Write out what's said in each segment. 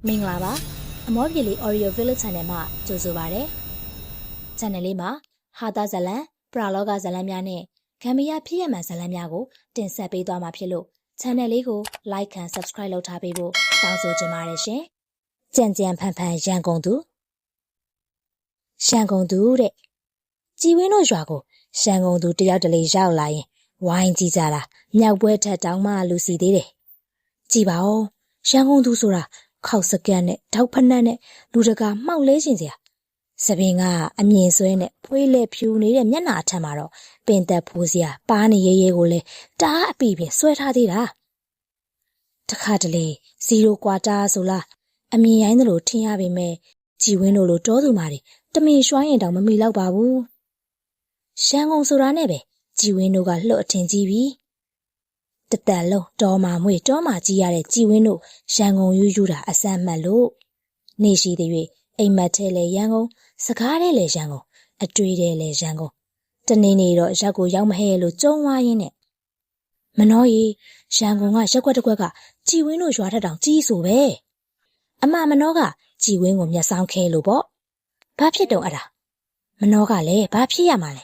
မင်္ဂလာပါအမောပြေလီ Audio Village Channel မှာကြိုဆိုပါရစေ Channel လေးမှာဟာတာဇလံပရာလောကဇလံများနဲ့ဂမ်ဘီယာဖြစ်ရမှန်ဇလံများကိုတင်ဆက်ပေးသွားမှာဖြစ်လို့ Channel လေးကို Like and Subscribe လုပ်ထားပေးဖို့တောင်းဆိုချင်ပါတယ်ရှင်ကြံကြံဖန်ဖန်ရန်ကုန်သူတဲ့ကြည်ဝင်းတို့ရွာကိုရန်ကုန်သူတယောက်တလေရောက်လာရင်ဝိုင်းကြည့်ကြတာမြောက်ပွဲထက်တောင်မှလူစီသေးတယ်ကြည်ပါဦးရန်ကုန်သူဆိုတာခောက်စကန်နဲ့ထောက်ဖက်နှက်နဲ့လူတကာမှောက်လဲရှင်စရာစပင်ကအမြင်ဆွဲနဲ့ဖွေးလဲဖြူနေတဲ့မျက်နှာအထက်မှာတော့ပင်သက်ဖိုးစရာပါးနေရဲကိုလဲတားအပီပင်ဆွဲထားသေးတာတခါတလေ0 ကွာတာဆိုလားအမြင်ရိုင်းသလိုထင်ရပေမဲ့ကြည်ဝင်းတို့လိုတောသူမာတွေတမင်ရွှိုင်းရင်တောင်မမီတော့ပါဘူးရန်ကုန်ဆိုတာနဲ့ပဲကြည်ဝင်းတို့ကလှုပ်အထင်ကြီးပြီတသက်လုံးတော်မာမွေတောမာကြီးရတဲ့ကြည်ဝင်းတို့ရန်ကုန်ယူတာအစမ်းမှတ်လို့နေရှိတဲ့၍အိမ်မက်ထဲလေရန်ကုန်စကားထဲလေရန်ကုန်အတွေ့ထဲလေရန်ကုန်တနေ့နေ့တော့ရက်ကိုရောက်မဟဲလို့ကြုံဝါရင်းနဲ့မနှောရီရန်ကုန်ကရက်ွက်တစ်ခွက်ကကြည်ဝင်းတို့ရွာထက်တောင်ကြီးဆိုပဲအမမနှောကကြည်ဝင်းကိုမျက်စောင်းခဲလို့ပေါ့ဘာဖြစ်တော့အဲ့ဒါမနှောကလည်းဘာဖြစ်ရမှာလဲ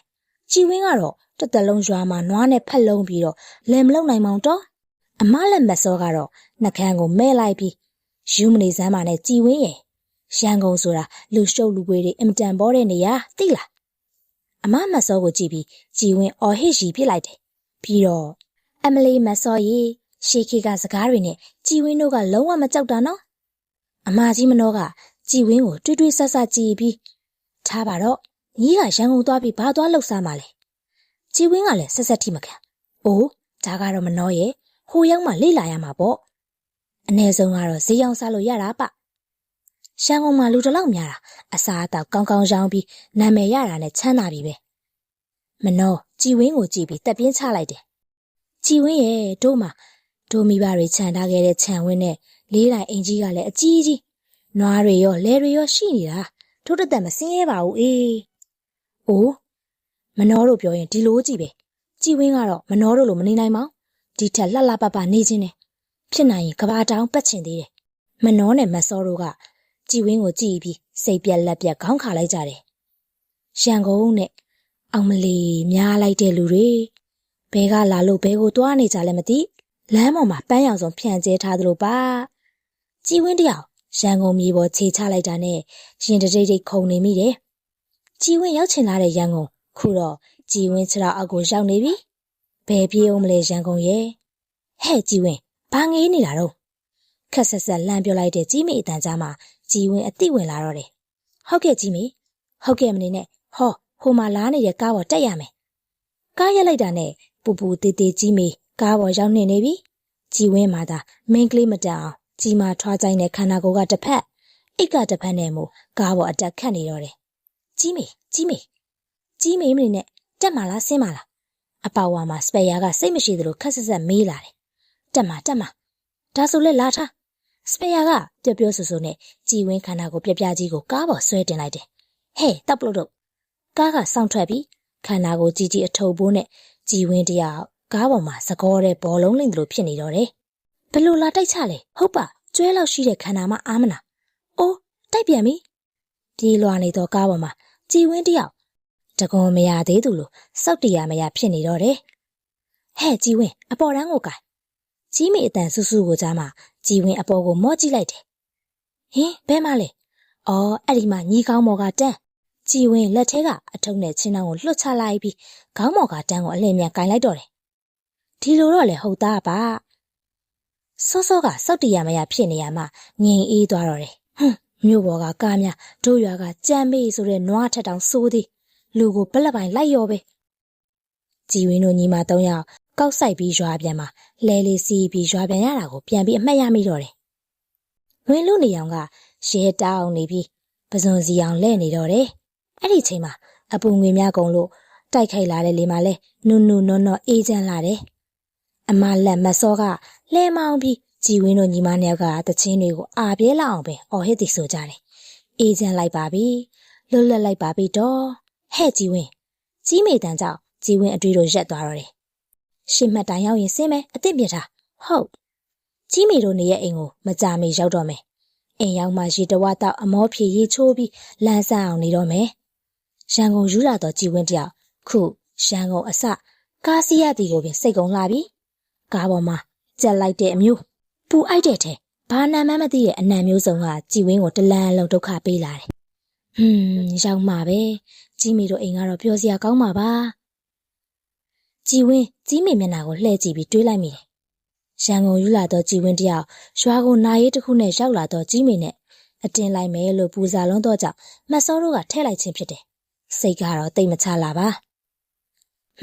ကြည်ဝင်းကတော့တသက်လုံးရွာမှာနွားနဲ့ဖက်လုံးပြီးတော့လယ်မလုံနိုင်မောင်တော့အမလက်မစောကတော့နှကန်းကိုမဲလိုက်ပြီးယူမနေစမ်းပါနဲ့ကြည်ဝင်းရဲ့ရန်ကုန်ဆိုတာလူရှုပ်လူပွေတွေအင်တန်ပေါ်တဲ့နေရာသိလားအမမစောကိုကြည့်ပြီးကြည်ဝင်းအော်ဟစ်ရီပြစ်လိုက်တယ်ပြီးတော့အမလီမစောရီရှေခေကစကားတွေနဲ့ကြည်ဝင်းတို့ကလုံးဝမကြောက်တာနော်အမကြီးမနှောကကြည်ဝင်းကိုတွေးဆဆကြည့်ပြီးထားပါတော့ညီကရန်ကုန်သွားပြီးဘာသွားလှုပ်ရှားမှလဲကြည်ဝင်းကလည်းဆက်ထိမခံအိုးဒါကတော့မနှောရဲ့ဟိုရောက်မှလေ့လာရမှာပေါ့အ ਨੇ ဆုံးကတော့ဈေးရောင်းစားလို့ရတာပရန်ကုန်မှာလူတလောက်များတာအစားအသောက်ကောင်းကောင်းရောင်းပြီးနာမည်ရတာနဲ့ချမ်းသာပြီပဲမနှောကြည်ဝင်းကိုကြည့်ပြီးတက်ပြင်းချလိုက်တယ်ကြည်ဝင်းရဲ့တို့မိဘတွေခြံထားခဲ့တဲ့ခြံဝင်းနဲ့လေးတိုင်အင်ကြီးကလည်းအကြီးကြီးနွားတွေရောလဲတွေရောရှိနေတာတို့တက်မစင်းရဲပါဘူးအေးအိုးမနှောတို့ပြောရင်ဒီလိုကြည့်ပဲကြည်ဝင်းကတော့မနှောတို့လိုမနေနိုင်ပါဘူးဒီထက်လှလှပပနေခြင်းနဲ့ဖြစ်နိုင်ရင်ကဘာတောင်ပတ်ချင်သေးတယ်မနှောနဲ့မစောတို့ကကြည်ဝင်းကိုကြည့်ပြီးစိတ်ပြက်လက်ပြက်ခေါင်းခါလိုက်ကြတယ်ရန်ကုန်နဲ့အောင်မလီများလိုက်တဲ့လူတွေဘဲကလာလို့ဘဲကိုတွားနေကြလဲမသိလမ်းပေါ်မှာပန်းရောင်စုံဖြန့်ကျဲထားသလိုပါကြည်ဝင်းတယောက်ရန်ကုန်မြေပေါ်ခြေချလိုက်တာနဲ့ရင်တတိတ်ခုန်နေမိတယ်ကြည်ဝင်းရောက်ချင်လာတဲ့ရန်ကုန်ခုတော့ကြည်ဝင်းခြေထောက်အောက်ကိုရောက်နေပြီဘယ်ပြေးအောင်မလဲရန်ကုန်ရဲ့ဟဲ့ကြည်ဝင်းဘာငေးနေတာတော့ခက်ဆက်ဆက်လှမ်းပြောလိုက်တဲ့ကြီးမေအတန်ကြားမှာကြည်ဝင်းအသိဝင်လာတော့တယ်ဟုတ်ကဲ့ကြီးမေဟုတ်ကဲ့မနေနဲ့ဟောဟိုမှာလားနေတဲ့ကားပေါ်တက်ရမယ်ကားရက်လိုက်တာနဲ့ပူပူတေးတေးကြီးမေကားပေါ်ရောက်နေပြီကြည်ဝင်းမှာသာမင်းကလေးမတန်အောင်ကြီးမာထွားကြိုင်းတဲ့ခန္ဓာကိုယ်ကတစ်ဖက်အိတ်ကတစ်ဖက်နဲ့မို့ကားပေါ်အတက်ခတ်နေတော့တယ်ကြီးမေမနေနဲ့တက်မှာလားဆင်းမှာလားအပေါဝါမှာစပယ်ယာကစိတ်မရှိသလိုခက်ဆက်ဆက်မေးလာတယ်တက်မှာဒါဆိုလဲလာထားစပယ်ယာကပြောဆူနဲ့ကြည်ဝင်းခန္ဓာကိုပြပြကြီးကိုကားပေါ်ဆွဲတင်လိုက်တယ်ဟဲ့တပ်ပလို့တော့ကားကစောင့်ထွက်ပြီးခန္ဓာကိုကြီးအထုပ်ပိုးနဲ့ကြည်ဝင်းတယောက်ကားပေါ်မှာစကောတဲ့ဘောလုံးလိမ့်သလိုဖြစ်နေတော့တယ်ဘယ်လိုလာတိုက်ချလဲဟုတ်ပါကျွဲလောက်ရှိတဲ့ခန္ဓာမှအားမနာအိုးတိုက်ပြန်ပြီပြေးလွှာနေတော့ကားပေါ်မှာကြည်ဝင်းတယောက်တကွန်မရသေးသူလို့စောက်တရားမရဖြစ်နေတော့တယ်ဟဲ့ကြည်ဝင်းအပေါ်တန်းကိုကိုင်ကြီးမေအတန်ဆူဆူကိုကြားမှာကြည်ဝင်းအပေါ်ကိုမော့ကြည့်လိုက်တယ်ဟင်ဘဲမလဲအော်အဲ့ဒီမှာညီကောင်းမော်ကတန်းကြည်ဝင်းလက်ထဲကအထုပ်နဲ့ချင်းတောင်ကိုလွှတ်ချလိုက်ပြီးခေါင်းမော်ကတန်းကိုအလင်းမြန်ကင်လိုက်တော့တယ်ဒီလိုတော့လေဟုတ်သားပါစောစောကစောက်တရားမရဖြစ်နေရမှငြိမ်အေးသွားတော့တယ်မြို့ပေါ်ကကားများတို့ရွာကကြမ်းမေးဆိုတဲ့နွားထက်တောင်ဆိုးသည်လူကိုပလက်ပိုင်လိုက်ရောပဲကြည်ဝင်းတို့ညီမ3ယောက်ကောက်ဆိုင်ပြီးရွာပြန်မှာလဲလေးစီးပြီးရွာပြန်ရတာကိုပြန်ပြီးအမှတ်ရမိတော့တယ်ဝင်းလူနေအောင်ကရဲတောင်းနေပြီးပဇွန်စီအောင်လဲနေတော့တယ်အဲ့ဒီချိန်မှာအပူငွေများကုန်လို့တိုက်ခိုက်လာတဲ့လေမှာလဲနုနော်အေးချမ်းလာတယ်အမလက်မစောကလဲမောင်းပြီးကြည်ဝင်းတို့ညီမ2ယောက်ကတချင်းတွေကိုအာပြဲလောက်အောင်ပဲအော်ဟစ်သိဆိုကြတယ်အေးချမ်းလိုက်ပါပြီလွတ်လပ်လိုက်ပါပြီတော့ဟဲ့ကြည်ဝင်းကြီးမေတန်ကြောင့်ကြည်ဝင်းအတွေ့တို့ရက်သွားတော့တယ်ရှစ်မှတ်တိုင်ရောက်ရင်ဆင်းမယ်အသင့်ပြထားဟုတ်ကြီးမေတို့နေရဲ့အိမ်ကိုမကြမီရောက်တော့မယ် အိမ်ရောက်မှရေတဝါတော့အမောဖြေရေချိုးပြီးလမ်းဆန်းအောင်နေတော့မယ်ရန်ကုန်ယူလာတော့ကြည်ဝင်းတယောက်ခုရန်ကုန်အစကားစီးရသည်ကိုပင်စိတ်ကုန်လှပြီကားပေါ်မှာကြက်လိုက်တဲ့အမျိုးပူအိုက်တဲ့ထဲဘာနာမှမသိတဲ့အနံမျိုးစုံကကြည်ဝင်းကိုတလန်းလုံးဒုက္ခပေးလာတယ်ရောက်မှာပဲကြီးမေတို့အိမ်ကတော့ပြောစရာကောင်းမှာပါကြည်ဝင်းကြီးမေမျက်နှာကိုလှည့်ကြည့်ပြီးတွေးလိုက်မိတယ်ရန်ကုန်ယူလာတော့ကြည်ဝင်းတယောက်ရွာကိုနာရေးတစ်ခုနဲ့ရောက်လာတော့ကြီးမေနဲ့အတင်းလိုက်မယ်လို့ပူစာလုံးတော့ကြောင့်မတ်စောတို့ကထဲ့လိုက်ခြင်းဖြစ်တယ်စိတ်ကတော့တိတ်မချလာပါ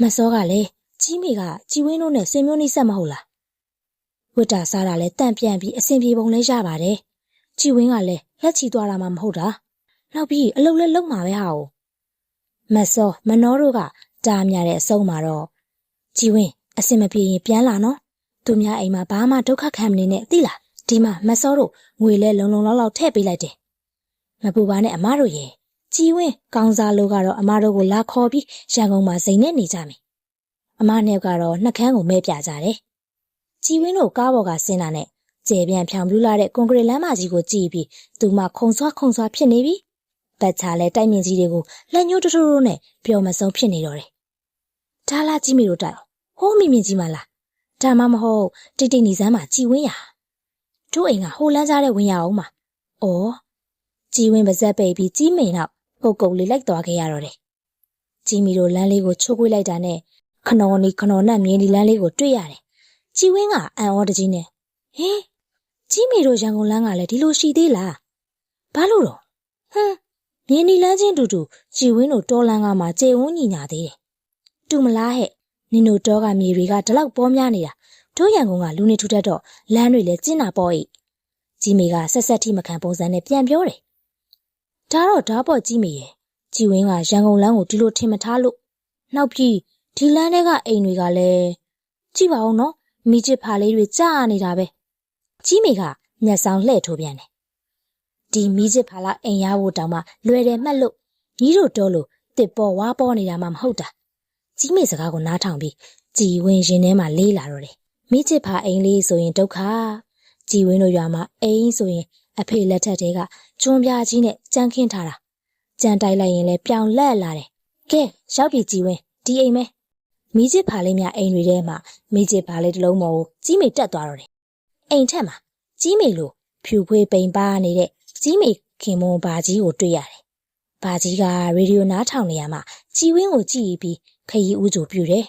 မတ်စောကလည်းကြီးမေကကြည်ဝင်းတို့နဲ့ဆွေမျိုးနှိစက်မဟုတ်လားဝတ်တာစားတာလဲတန့်ပြန်ပြီးအဆင်ပြေပုံလဲရပါတယ်ကြည်ဝင်းကလည်းလက်ချီသွားတာမှမဟုတ်တာနောက်ပြီးအလုပ်လဲလုပ်မှာပဲဟာ哦မတ်စောမနောတို့ကတားမြတဲ့အဆုံးမှာတော့ကြည်ဝင်းအဆင်မပြေရင်ပြန်လာနော်သူများအိမ်မှာဘာမှဒုက္ခခံမနေနဲ့သိလားဒီမှာမတ်စောတို့ငွေလဲလုံလုံလောက်လောက်ထည့်ပေးလိုက်တယ်မပူပါနဲ့အမတို့ရဲ့ကြည်ဝင်းကောင်းစားလို့ကတော့အမတို့ကိုလာခေါ်ပြီးရန်ကုန်မှာစိန်နဲ့နေကြမယ်အမနှစ်ယောက်ကတော့နှက်ခမ်းကိုမဲပြကြတယ်ကြည်ဝင်းတို့ကားပေါ်ကဆင်းတာနဲ့ကျေပြန်ဖြောင်ပြူလာတဲ့ကွန်ကရစ်လမ်းမကြီးကိုကြည့်ပြီးသူမှခုံဆွားဖြစ်နေပြီပတ်ချာလဲတိုက်မြင့်ကြီးတွေကိုလက်ညှိုးထိုးနဲ့ပျော်မဆုံးဖြစ်နေတော့တယ်ဒါလားကြီးမီတို့တိုက်ဟိုးမြင့်ကြီးမလားဒါမှမဟုတ်တိတ်တိတ်နေစမ်းမှာကြည်ဝင်းရတို့အိမ်ကဟိုလန်းစားတဲ့ဝင်ရအောင်မှာဩကြည်ဝင်းပါဇက်ပိတ်ပြီးကြီးမိန်တော့ကုတ်လေးလိုက်သွားခဲ့ရတော့တယ်ကြီးမီတို့လမ်းလေးကိုချိုးကွေးလိုက်တာနဲ့ခနော်နီခနော်နတ်မြင်းဒီလမ်းလေးကိုတွေ့ရတယ်ကြည်ဝင်းကအံ့ဩတကြီးနဲ့ဟင်ကြီးမီတို့ရန်ကုန်လမ်းကလည်းဒီလိုရှိသေးလားဘာလို့တော့မြင်းဒီလမ်းချင်းတူကြည်ဝင်းတို့တော်လန်းကမှကျေဝန်းညီညာသေးတယ်တူမလားဟဲ့နင်တို့တောကမြေတွေကဒီလောက်ပေါများနေတာတို့ရန်ကုန်ကလူနေထူထပ်တော့လမ်းတွေလည်းကျင်းတာပေါ့၏ကြီးမေကဆက်ထိမခံပုံစံနဲ့ပြန်ပြောတယ်ဒါပေါ့ကြီးမေရဲ့ကြည်ဝင်းကရန်ကုန်လမ်းကိုဒီလိုထင်မထားလို့နောက်ပြီးဒီလမ်းထဲကအိမ်တွေကလည်းကြည့်ပါဦးနော်မိချစ်ဖာလေးတွေကြာနေတာပဲကြီးမေကမျက်စောင်းလှည့်ထိုးပြန်တယ်ဒီမိချစ်ဖာလာအိမ်ရဖို့တောင်မှလွယ်တယ်မှတ်လို့ညီတို့တော်လို့တစ်ပေါ်ဝါပေါ်နေတာမှမဟုတ်တာကြီးမေစကားကိုနားထောင်ပြီးကြည်ဝင်းရင်ထဲမှာလေးလာတော့တယ်မိချစ်ဖာအိမ်လေးဆိုရင်ဒုက္ခကြည်ဝင်းတို့ရွာမှာအိမ်ဆိုရင်အဖေလက်ထက်တွေကကျွန်းပြားကြီးနဲ့ကြမ်းခင်းထားတာကြမ်းတိုက်လိုက်ရင်လည်းပြောင်လက်လာတယ်ကဲရောက်ပြီကြည်ဝင်းဒီအိမ်မဲမိချစ်ဖာလေးများအိမ်တွေထဲမှာမိချစ်ဖာလေးတစ်လုံးပေါ်ကိုကြီးမေတက်သွားတော့တယ်အိမ်ထက်မှာကြီးမေလိုဖြူဖွေးပိန်ပါနေတဲ့ကြီးမေခင်မွန်ဘာကြီးကိုတွေ့ရတယ်ဘာကြီးကရေဒီယိုနားထောင်နေရမှာကြည်ဝင်းကိုကြည့်ပြီးခရီးဦးကြိုပြူတယ်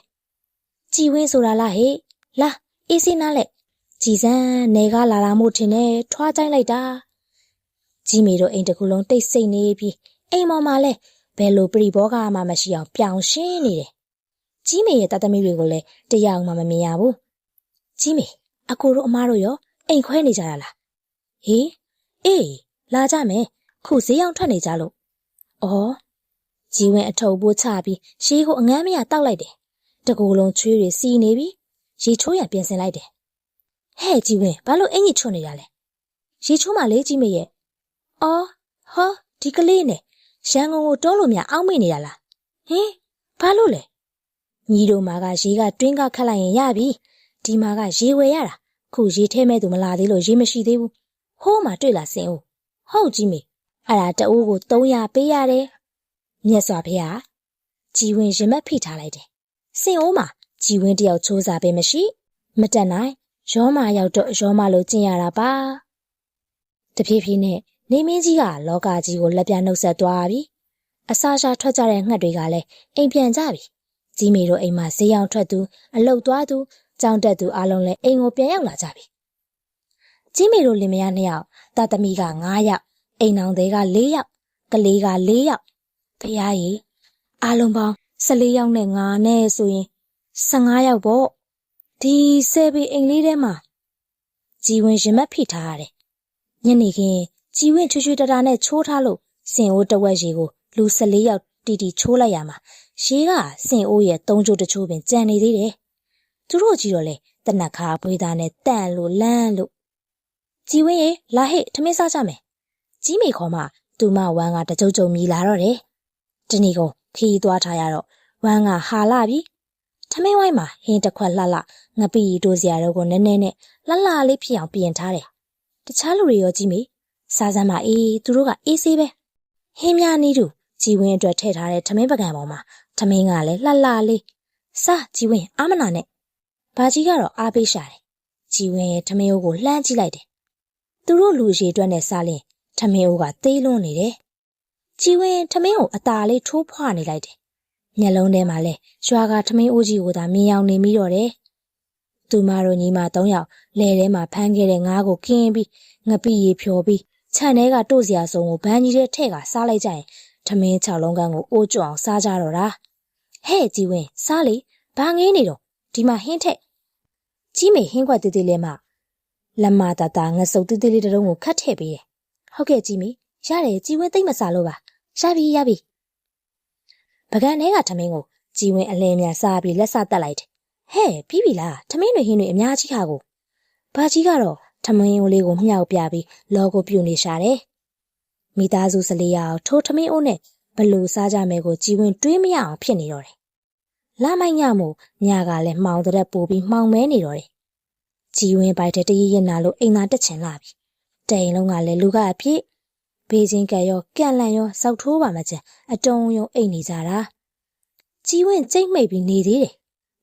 ကြည်ဝင်းဆိုတာလားဟဲ့လာအေးစင်းနားလက်ကြည်စမ်းနေကလာတာမို့ထင်တယ်ထွားကြိုင်းလိုက်တာကြီးမေတို့အိမ်တစ်ခုလုံးတိတ်ဆိတ်နေပြီးအိမ်ပေါ်မှာလဲဘယ်လိုပရိဘောကမှမရှိအောင်ပြောင်ရှင်းနေတယ်ကြီးမေရဲ့တသမီတွေကိုလည်းတယောက်မှမမြင်ရဘူးကြီးမေအကိုတို့အမားတို့ရောအိမ်ခွဲနေကြတာလားဟေးအေးလာကြမယ်ခုဈေးအောင်ထွက်နေကြလို့ဩကြီးဝင်းအထုပ်ပိုးချပြီးရှေးကိုအငမ်းမရတောက်လိုက်တယ်တကူလုံးချွေးတွေစီနေပြီရေချိုးရပြင်ဆင်လိုက်တယ်ဟဲ့ကြီးဝင်းဘာလို့အင်ကြီးချွတ်နေတာလဲရေချိုးမှလေကြီးမေရဲ့အော်ဟောဒီကလေးနဲ့ရန်ကုန်ကိုတောလို့များအောက်မေ့နေတာလားဟင်ဘာလို့လဲညီတို့မာကရေကတွင်းကခတ်လိုက်ရင်ရပြီဒီမာကရေဝယ်ရတာခုရေထဲမဲ့သူမလာသေးလို့ရေမရှိသေးဘူးဟိုးမှာတွေ့လာစင်ဦးဟုတ်ကြီးမေအဲ့ဒါတအိုးကို300ပေးရတယ်မြတ်စွာဘုရားကြည်ဝင်းရင်မက်ဖိထားလိုက်တယ်စင်အိုးမှာကြည်ဝင်းတယောက်ချိုးစားပေးမရှိမတက်နိုင်ရောမရောက်တော့ရောမလို့ကျင့်ရတာပါတဖြည်းဖြည်းနဲ့နေမင်းကြီးကလောကကြီးကိုလက်ပြနှုတ်ဆက်သွားပြီအစာရှာထွက်ကြတဲ့ငှက်တွေကလည်းအိမ်ပြန်ကြပြီကြီးမေတို့အိမ်မှာဈေးရောက်ထွက်သူအလုတ်သွားသူကြောင်တက်သူအားလုံးလည်းအိမ်ကိုပြန်ရောက်လာကြပြီကြီးမေတို့လင်မယား2ယောက်တာသမီက9ယောက်အိမ်နောင်သေးက4ယောက်ကလေးက4ယောက်ဖယားကြီးအားလုံးပေါင်း14ယောက်နဲ့9နဲ့ဆိုရင်15ယောက်ပေါ့ဒီ10ပေအိမ်လေးထဲမှာကြီးဝင်းရင်မက်ဖိထားရတယ်ညနေခင်းကြီးဝင်းချွတ်တတာနဲ့ချိုးထားလို့စင်အိုးတဝက်ရေကိုလူ14ယောက်တီချိုးလိုက်ရမှာရေကစင်အိုးရဲ့3ချိုးတချိုးပင်ကြံနေသေးတယ်သူတို့ကြီးတော့လေတနက်ခါပွေးသားနဲ့တန့်လို့လန်းလို့ကြီးဝင်းရေလာဟဲ့ထမင်းစားကြမယ်ကြီးမေခေါ်မှသူမဝမ်းကတကြုံကြုံမြည်လာတော့တယ်ဒီနေ့ကခီးသွားထားရတော့ဝမ်းကဟာလာပြီထမင်းဝိုင်းမှာဟင်းတစ်ခွက်လှလှငပိတို့စရာတို့ကိုနည်းနည်းနဲ့လှလှလေးဖြစ်အောင်ပြင်ထားတယ်တခြားလူတွေရောကြီးမေ စားစမ်းပါသူတို့ကအေးဆေးပဲဟင်းများနီးတူကြည်ဝင်းအတွက်ထည့်ထားတဲ့ထမင်းပကံပေါ်မှာထမင်းကလည်းလှလှလေးစားကြည်ဝင်းအာမနာနဲ့ဘာကြီးကတော့အားပေးရှာတယ်ကြည်ဝင်းရဲ့ထမင်းအိုးကိုလှမ်းကြည့်လိုက်တယ်သူတို့လူရေအတွက်နဲ့စားလင်းထမင်းအိုးကသေးလွန်းနေတယ်ကြည်ဝင်းထမင်းကိုအသာလေးထိုးဖွာနေလိုက်တယ်မျက်လုံးထဲမှာလဲရွာကထမင်းအိုးကြီးကိုသာမြင်အောင်နေမိတော့တယ်သူမတို့ညီမ၃ယောက်လဲထဲမှာဖမ်းခဲ့တဲ့ငါးကိုကင်းပြီးငပိရီဖြော်ပြီးခြံထဲကတို့စရာစုံကိုဘန်းကြီးထဲထည့်ကစားလိုက်ကြရင်ထမင်း6လုံးကန်းကိုအိုးကျွအောင်စားကြတော့တာဟဲ့ကြည်ဝင်းစားလေဘာငေးနေတော့ဒီမှာဟင်းထက်ကြီးမေဟင်းခွက်တေးသေးလေးမှလက်မတတာငစုပ်တေးသေးလေးတစ်လုံးကိုခတ်ထည့်ပေးတယ်ဟုတ်ကဲ့ကြီးမေရတယ်ကြည်ဝင်းသိမ့်မစားလို့ပါရပြီပကံထဲကထမင်းကိုကြည်ဝင်းအလင်းများစားပြီးလက်စတက်လိုက်တယ်ဟဲ့ပြီးပြီလားထမင်းတွေဟင်းတွေအများကြီးခါကိုဘာကြီးကတော့ထမင်းအိုးလေးကိုမြောက်ပြပြီးလောကိုပြုတ်နေရှာတယ်မိသားစု14ယောက်ထိုးထမင်းအိုးနဲ့ဘလို့စားကြမယ်ကိုကြည်ဝင်းတွေးမရအောင်ဖြစ်နေတော့တယ်လာမိုက်ညမို့ညကလည်းမှောင်တဲ့ပို့ပြီးမှောင်မဲနေတော့တယ်ကြည်ဝင်းပိုက်တဲ့တရရနာလို့အိမ်သာတက်ချင်လာပြီတိန်လုံးကလည်းလူကအပြည့်ဘေးချင်းကရောကန့်လန့်ရောစောက်ထိုးပါမချင်အတုံးယုံအိတ်နေကြတာကြည်ဝင်းကြိတ်မိတ်ပြီးနေသေးတယ်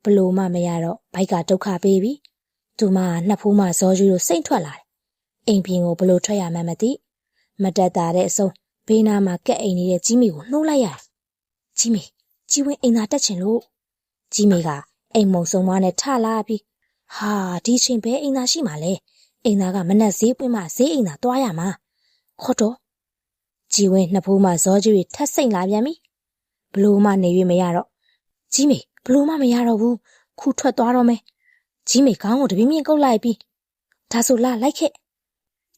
ဘလို့မှမရတော့ဘိုက်ကဒုက္ခပေးပြီသူမနှစ်ဖူးမှဇော်ကြီးတို့စိတ်ထွက်လာတယ်အိမ်ပြင်ကိုဘလို့ထွက်ရမှန်းမသိမတက်တာတဲ့အစုံဘေးနားမှာကက်အိမ်နေတဲ့ကြီးမိကိုနှိုးလိုက်ရတယ်ကြီးမိကြည်ဝင်းအိမ်သာတက်ချင်လို့ကြီးမိကအိမ်မုံစုံမနဲ့ထလာပြီးဟာဒီချိန်ဘဲအိမ်သာရှိမှလဲအိမ်သာကမနှက်ဈေးပွင့်မှဈေးအိမ်သာသွားရမှာခေါ်တော့ကြည်ဝင်းနှစ်ဖူးမှဇော်ကြီးတွေထက်စိတ်လာပြန်ပြီဘလို့မှနေရမရတော့ကြီးမိဘလို့မှမရတော့ဘူးခုထွက်သွားတော့မယ်ကြီးမိခေါင်းကိုတပြင်းပြင်းကုတ်လိုက်ပြီးဒါဆိုလိုက်ခဲ့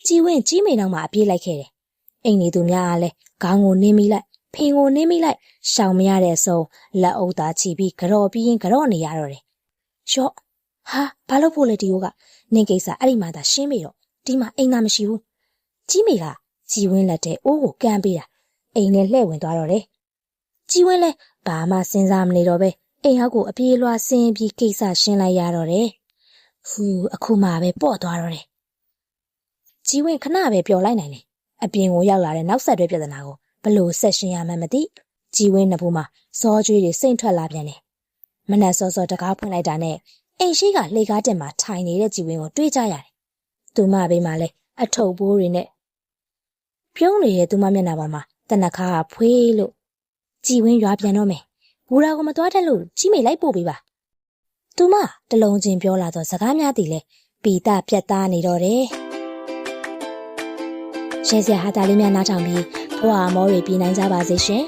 ကြည်ဝင်းကြီးမိနောက်မှာအပြေးလိုက်ခဲ့တယ်အိမ်နေသူများကလည်းခေါင်းကိုနင်းမိလိုက်ဖင်ကိုနင်းမိလိုက်ရှောင်မရတဲ့အစုံလက်အုပ်သားချီပြီးကြော်ပြီးရင်ကြော်နေရတော့တယ်ရော့ဟာဘာလို့ဖို့လဲဒီကိုကနင်းကိစ္စအဲ့ဒီမှာသာရှင်းပြီတော့ဒီမှာအိမ်သာမရှိဘူးကြီးမိကကြည်ဝင်းလက်ထဲအိုးကိုကမ်းပေးတာအိမ်နဲ့လှည့်ဝင်သွားတော့တယ်ကြည်ဝင်းလဲဘာမှစဉ်းစားမနေတော့ပဲအိမ်ဟောက်ကိုအပြေးလွှားဆင်းပြီးကိစ္စရှင်းလိုက်ရတော့တယ်ဟူအခုမှပဲပေါ့သွားတော့တယ်ကြည်ဝင်းခဏပဲပျော်လိုက်နိုင်တယ်အပြင်ကိုရောက်လာတဲ့နောက်ဆက်တွဲပြဿနာကိုဘလို့ဆက်ရှင်းရမှန်းမသိကြည်ဝင်းနှစ်ဖူးမှာစောကြွေးတွေစိတ်ထွက်လာပြန်တယ်မနက်စောစောတကားဖွင့်လိုက်တာနဲ့အိမ်ရှိကလှေကားတင်မှာထိုင်နေတဲ့ကြည်ဝင်းကိုတွေးကြရတယ်သူမဘေးမှာလဲအထုပ်ဘိုးတွေနဲ့ပြုံးနေတဲ့သူမမျက်နှာပေါ်မှာတနခါကဖွေးလို့ကြည်ဝင်းရွာပြန်တော့မယ်ဘူရာကိုမသွားတတ်လို့ကြီးမိလိုက်ပို့ပေးပါသူမတလုံးချင်းပြောလာတော့စကားများတည်လဲပီတာပြတ်သားနေတော့တယ်ရှယ်စရာဟာတာလေးများနားထောင်ပြီးဘဝအမောတွေပြည်နိုင်ကြပါစေရှင်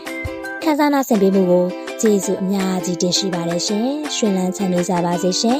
ခန်းစားနာဆင်ပေးမှုကိုကျေးဇူးအများကြီးတင်ရှိပါတယ်ရှင်ရှင်လန်းချမ်းမြေ့ကြပါစေရှင်